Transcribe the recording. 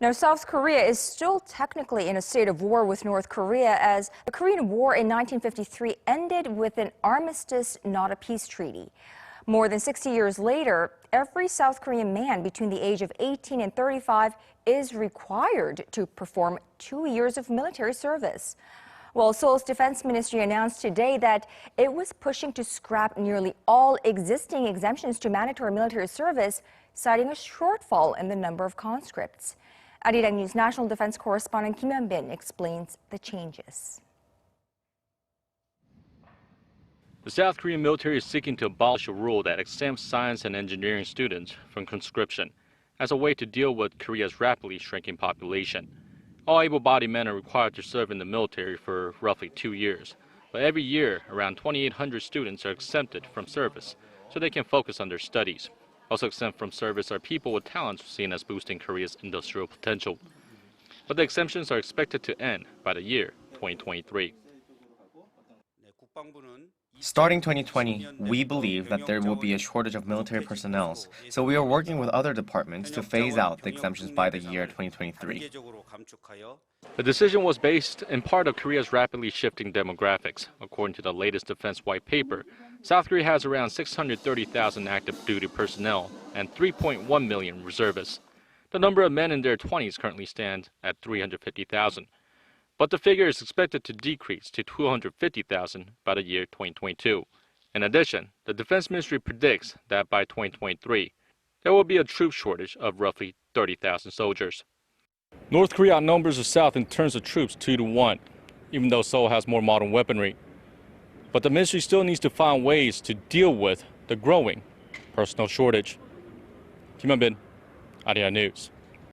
Now, South Korea is still technically in a state of war with North Korea as the Korean War in 1953 ended with an armistice, not a peace treaty. More than 60 years later, every South Korean man between the age of 18 and 35 is required to perform 2 years of military service. Well, Seoul's defense ministry announced today that it was pushing to scrap nearly all existing exemptions to mandatory military service, citing a shortfall in the number of conscripts. Arirang News National Defense Correspondent Kim Hyun-bin explains the changes. The South Korean military is seeking to abolish a rule that exempts science and engineering students from conscription as a way to deal with Korea's rapidly shrinking population. All able-bodied men are required to serve in the military for roughly 2 years, but every year around 2,800 students are exempted from service so they can focus on their studies. Also exempt from service are people with talents seen as boosting Korea's industrial potential. But the exemptions are expected to end by the year 2023. Starting 2020, we believe that there will be a shortage of military personnel, so we are working with other departments to phase out the exemptions by the year 2023. The decision was based in part of Korea's rapidly shifting demographics. According to the latest defense white paper, South Korea has around 630,000 active duty personnel and 3.1 million reservists. The number of men in their 20s currently stands at 350,000. But the figure is expected to decrease to 250,000 by the year 2022. In addition, the Defense Ministry predicts that by 2023, there will be a troop shortage of roughly 30,000 soldiers. North Korea outnumbers the South in terms of troops 2-1, even though Seoul has more modern weaponry. But the ministry still needs to find ways to deal with the growing personnel shortage. Kim Hyun-bin, Arirang News.